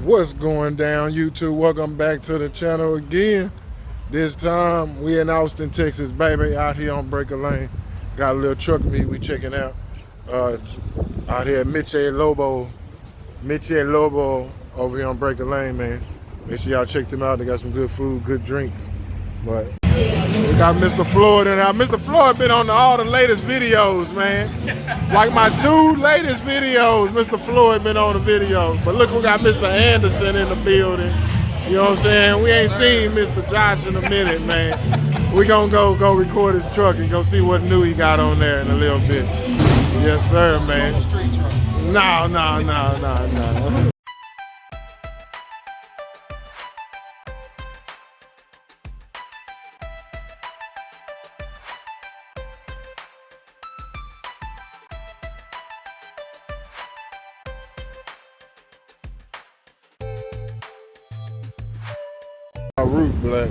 What's going down, YouTube? Welcome back to the channel again. This time we in Austin, Texas, baby, out here on Breaker Lane. Got a little truck meet we checking out. Out here at Miche Lobo over here on Breaker Lane, man. Make sure y'all check them out. They got some good food, good drinks. But we got Mr. Floyd in there. Mr. Floyd been on all the latest videos, man. Like my 2 latest videos, Mr. Floyd been on the videos. But look, we got Mr. Anderson in the building. You know what I'm saying? We ain't seen Mr. Josh in a minute, man. We gonna go record his truck and go see what new he got on there in a little bit. Yes, sir, man. No. Roof black.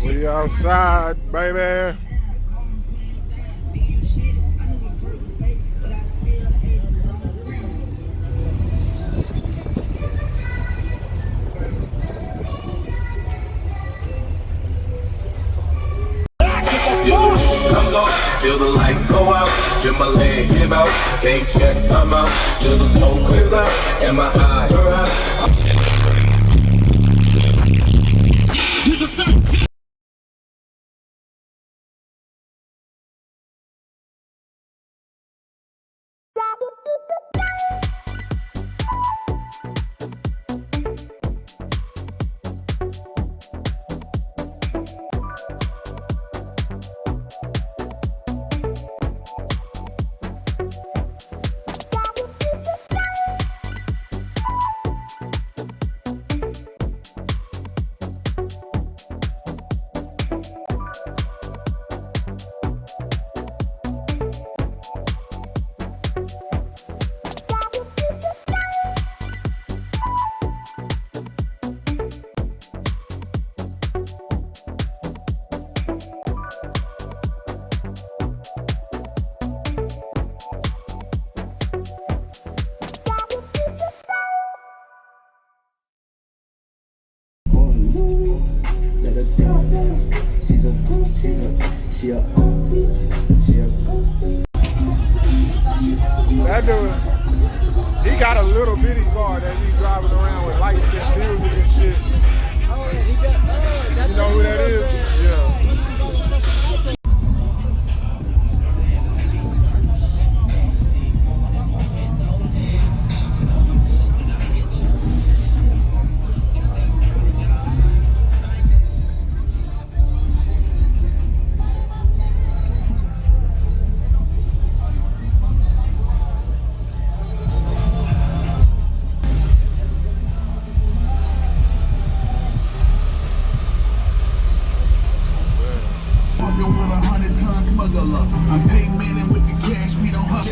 We outside, baby. Comes on, till the lights go out, till my leg give out, can't check, I'm out, till the smoke clears out, and my eyes are out. That dude, he got a little bitty car that he's driving around with lights and music and shit. Oh, yeah, he got, that's You know who that is? Yeah. I'm paying with the cash, we don't have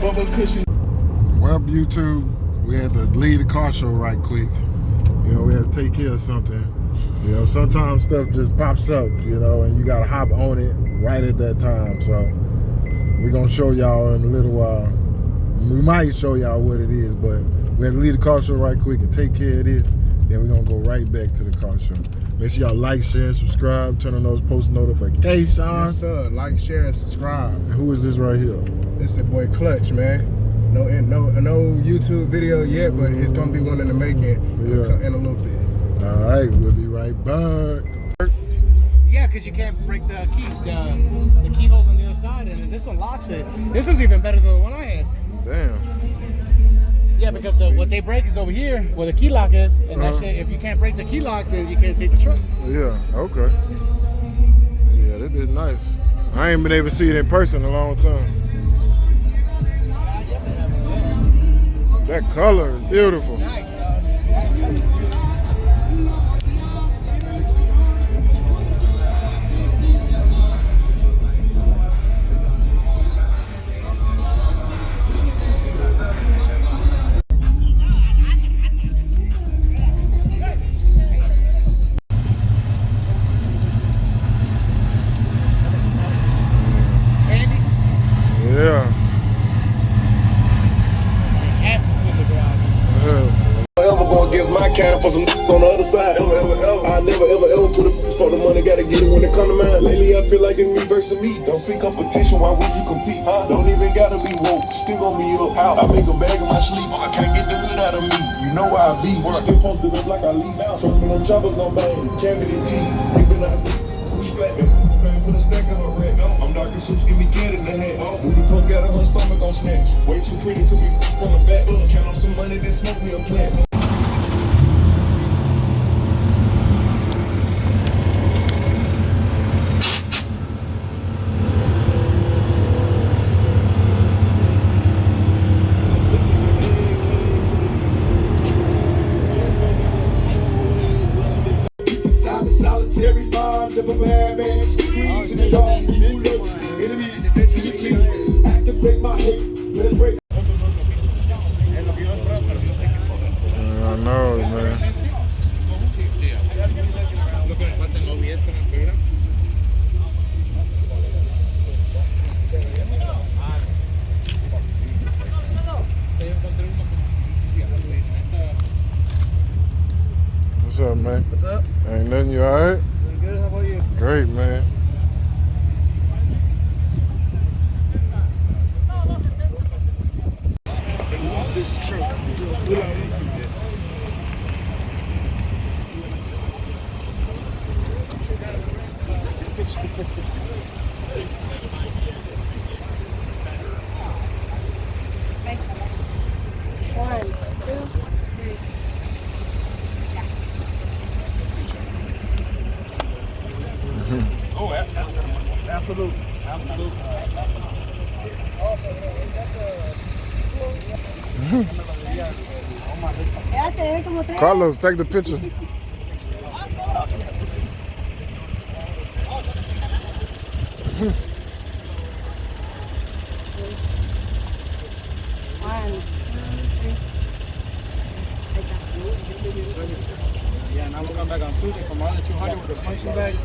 bubble cushion. Well, YouTube, we had to leave the car show right quick. You know, we had to take care of something. You know, sometimes stuff just pops up, you know, and you gotta hop on it right at that time. So we're gonna show y'all in a little while. We might show y'all what it is, but we had to leave the car show right quick and take care of this. Then we're gonna go right back to the car show. Make sure y'all like, share, and subscribe. Turn on those post notifications. Yes, sir. Like, share, and subscribe. And who is this right here? This is the boy Clutch, man. No YouTube video yet, but it's gonna be one in the making in a little bit. All right, we'll be right back. Yeah, because you can't break the keyholes on the other side, and this one locks it. This is even better than the one I had. Damn. Yeah, because what they break is over here where the key lock is, and that shit, if you can't break take the key lock, then you can't take the truck. Yeah, okay. Yeah, that is nice. I ain't been able to see it in person in a long time. That color is beautiful. Yeah. Ever go against my kind for some on the other side. I never ever put a for the money, gotta get it when it come to mine. Lately I feel like it's me versus me. Don't see competition, why would you compete? Don't even gotta be woke, still gon' be up. How? I make a bag in my sleep, I can't get the hood out of me. You know I be, still posted up like I leave. So when them choppers gon' bang, cavity teeth, we been out man, put a stack in her rack. I'm Dr. Seuss, give me cat in the hat. Booty punk got her stomach on snatch. Way too pretty to be from the back. Count on some money, then smoke me a plant. Solitary bonds of a bad man. Squeeze in the dark, activate my hate, let it break. I know, man. What's up, man? What's up? Ain't nothing, you alright? Doing good. How about you? Great, man. This truck. One, two, three. Oh, absolutely. Carlos, take the picture. One, two, three. Yeah, now we're coming back on Tuesday from under 200 with a punching bag. You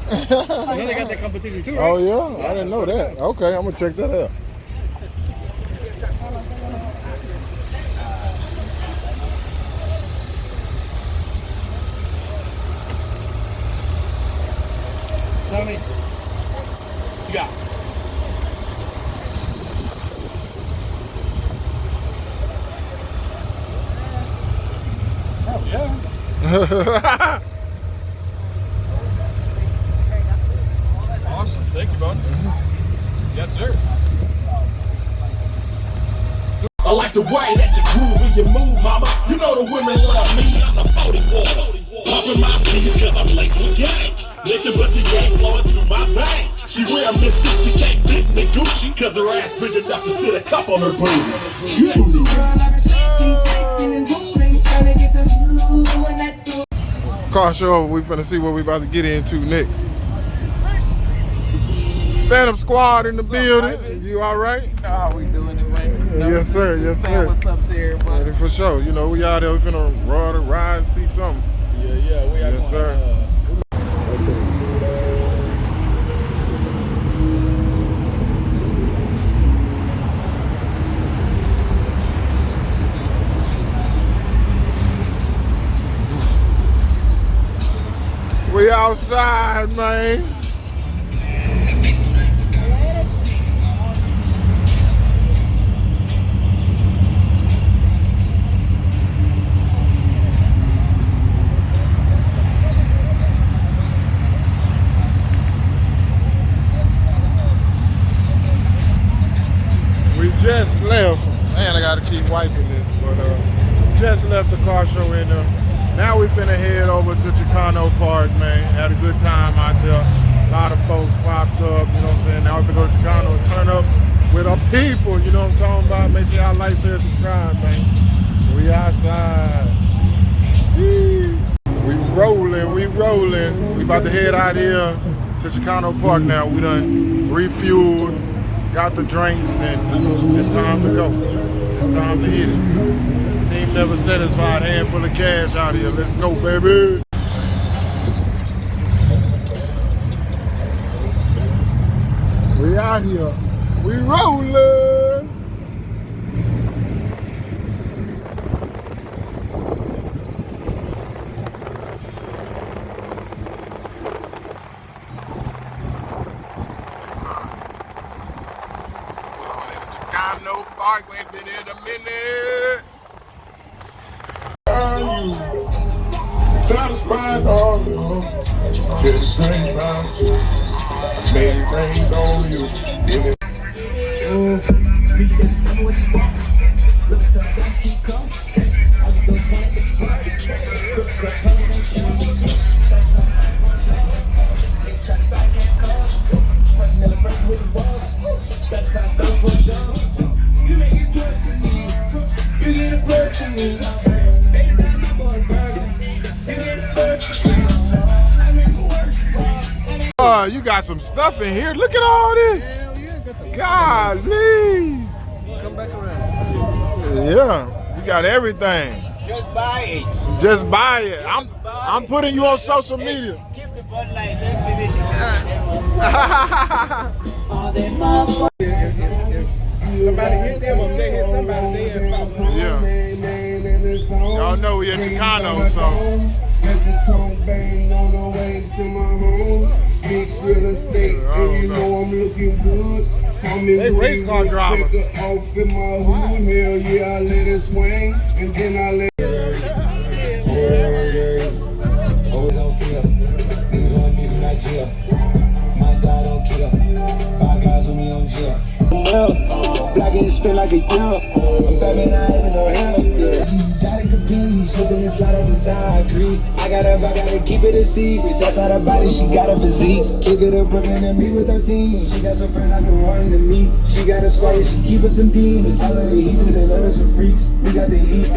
know they got that competition too, right? Oh, yeah? I didn't know that. Okay, I'm going to check that out. Tell me. What you got? Hell yeah. Awesome. Thank you, bud. Yes, sir. I like the way that you groove when you move, mama. You know the women love me. I'm the 44. Pumping my peas cause I'm laced with gang. Liquor but the gang flowing through my vein. She wear Miss 60 can't fit me Gucci cause her ass big enough to sit a cup on her booty. Car show over, we finna see what we about to get into next. Phantom Squad in the building. You all right? How we doing it, man? Yes, sir. Yes, Saying sir. what's up to everybody? Yeah, for sure. You know, we out there, we finna ride and see something. Yeah, we are Yes, sir. We outside, man. We just left. Man, I gotta keep wiping this, but just left the car show in there. Now we finna head over to Chicano Park, man. Had a good time out there. A lot of folks popped up, you know what I'm saying? Now we finna go to Chicano and turn up with our people, you know what I'm talking about? Make sure y'all like, share, subscribe, man. We outside. Yee. We rolling. We about to head out here to Chicano Park now. We done refueled, got the drinks, and it's time to go. It's time to hit it. Team never satisfied, handful of cash out here. Let's go, baby. We out here. We rolling. Chicano Park, we ain't been in a minute. Time to spy on you. Till the train bound you. Made it rain on you. You got some stuff in here. Look at all this. Hell yeah, got the Golly. come back around. Yeah, you got everything. Just buy it. Just buy it. I'm putting you on social media. Keep the Bud Light. Let's finish it. If somebody hit them, or they hit somebody, they hit somebody. Yeah. Y'all know we at Chicano, so. Let the tongue bang on the way to my home. Big real estate, and you know I'm looking good. They race car drivers. Off in my hood, hell yeah, I let it swing, and then I let Always on field. Niggas want me from Nigeria. My dad don't care. 5 guys with me on jail. Black and spin like a year. I'm fat man, I even know him. Yeah. Gotta compete, slipping and slide on the side. Creep. I gotta keep it a secret. That's how the body, she got a physique. Took her to Brooklyn and meet with her team. She got some friends I can run to meet. She got a squad, yeah, she keep us some demons. All of the heaters, they love us some freaks. We got the heat.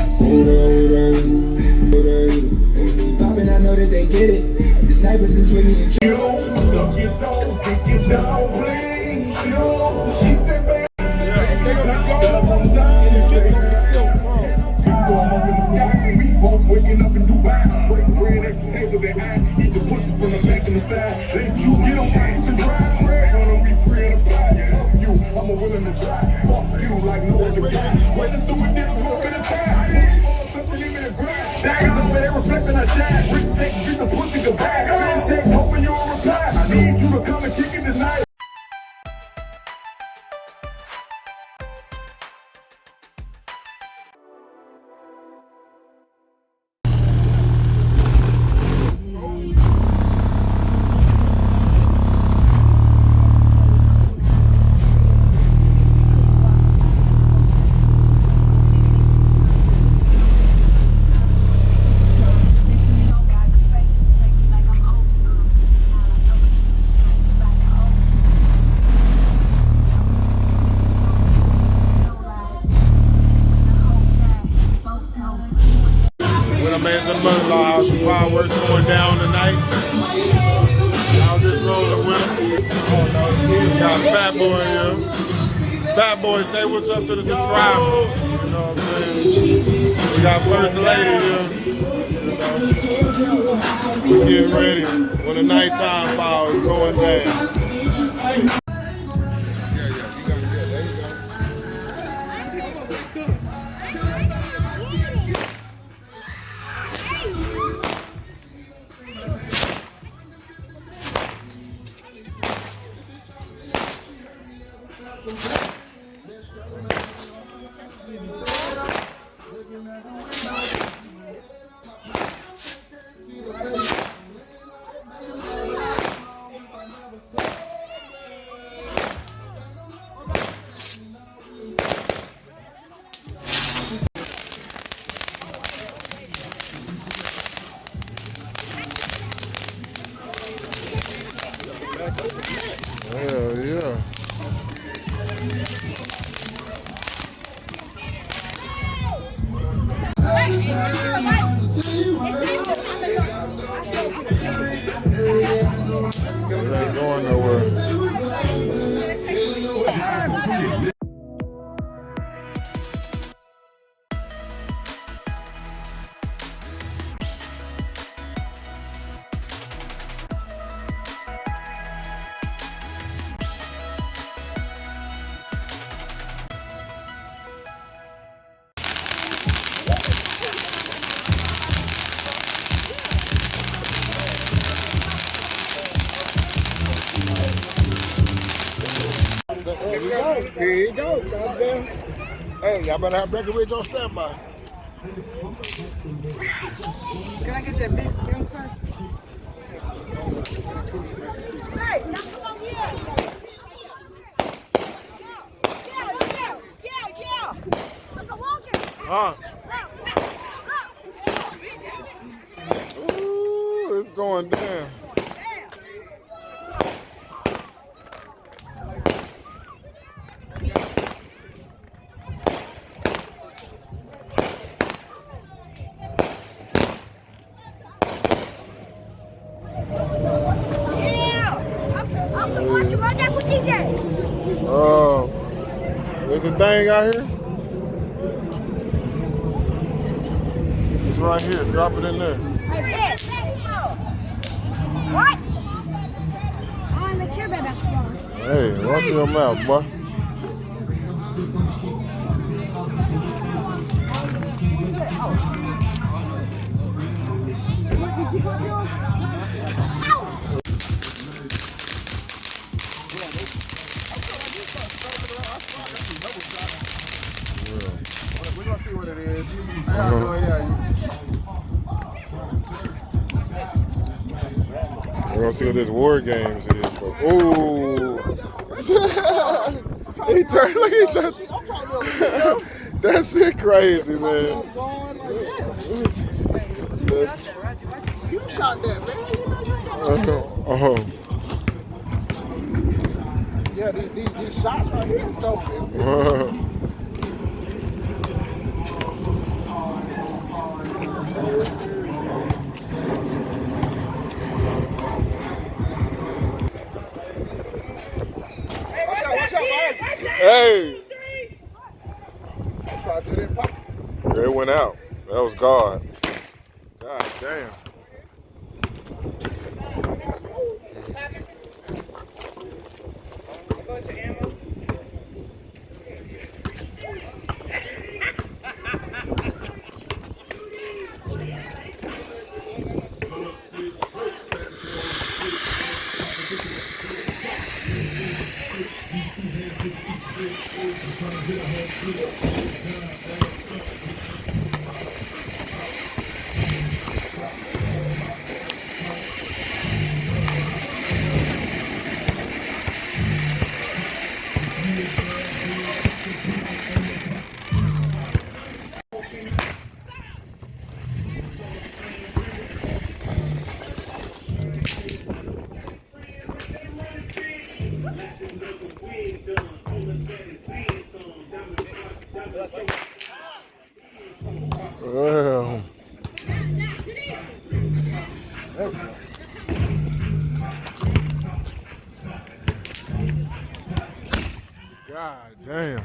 Poppin', I know that they get it. The snipers is with me and you. Suck your toes, kick your down, please. You. She said, baby. Waking up in Dubai, break bread at the table that I eat the pussy from the back and the side. Let you get on hands and drive bread. Wanna be free in the fire. Fuck you, I'm a willing to try. Fuck you like no other guy. Waiting through it, then smoke in the time. Something in the grind. Daggers over there reflecting our shine. Brick steak, beat the pussy goodbye. Send text, hoping you'll reply. I need you to come and kick it tonight. Fireworks going down tonight. I was just rolling with them. Oh no, got Fat Boy here. Fat Boy, say what's up to the subscribers. You know what I'm saying? We got First Lady here. You know, we're getting ready when the nighttime fire is going down. Here you go, goddamn. Hey, y'all better have Breckenridge on standby. Can I get that big thing first? Hey, y'all come over here. Yeah. Uncle Walter. Ooh, it's going down. Uncle Walter, what that what he said? Oh, there's a thing out here. It's right here. Drop it in there. Right there. What? I don't even care about basketball. Hey, watch your mouth, boy. We're gonna see what it is. We're gonna see what this War Games is. Ooh. He turned, look, he turned. That shit crazy, man. You shot that, man. Yeah, these shots right here, dope. Hey! It went out. That was God. God damn. Well. God damn.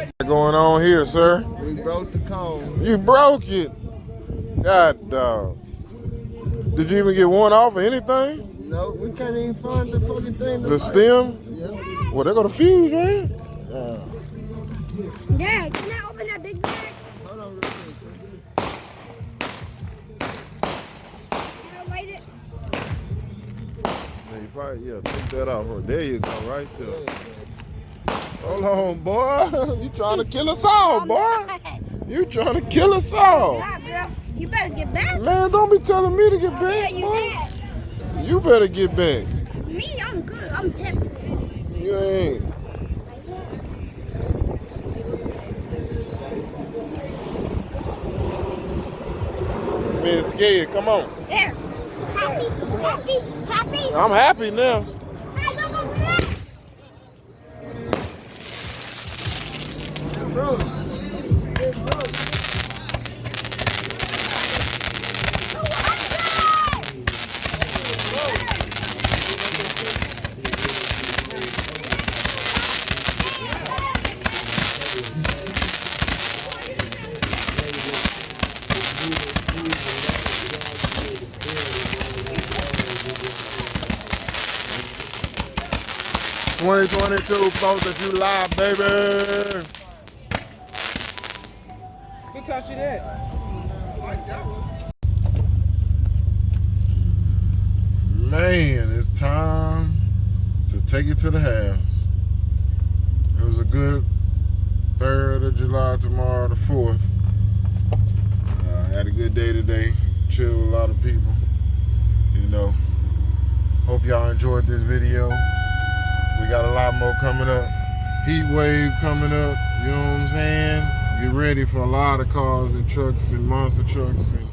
What's going on here, sir? We broke the cone. You broke it. God dog. Did you even get one off or anything? No, we can't even find the fucking thing. The stem? Yeah. Well, they're gonna fuse, right? Dad, can I open that big bag? Hold on real quick. Can I light it? Yeah, you probably, take that off. There you go, right there. Hold on, boy. You trying to kill us all, boy. You trying to kill us all. Nah, bro. You better get back. Man, don't be telling me to get back, You boy. dad. You better get back. Me, I'm good. I'm tempted. You ain't. Man, scared. Come on. There. Happy. I'm happy now. Hey, look over there. Bro. 2022, 4th of July, baby. Who taught you that? Man, it's time to take it to the house. It was a good 3rd of July, tomorrow the 4th. Had a good day today. Chilled with a lot of people. You know, hope y'all enjoyed this video. We got a lot more coming up. Heat wave coming up, you know what I'm saying? Get ready for a lot of cars and trucks and monster trucks and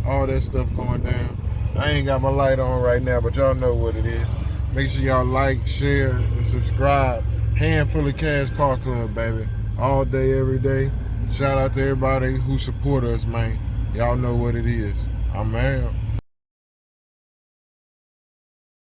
all that stuff going down. I ain't got my light on right now, but y'all know what it is. Make sure y'all like, share, and subscribe. Handful of Cash Car Club, baby. All day, every day. Shout out to everybody who support us, man. Y'all know what it is. I'm out.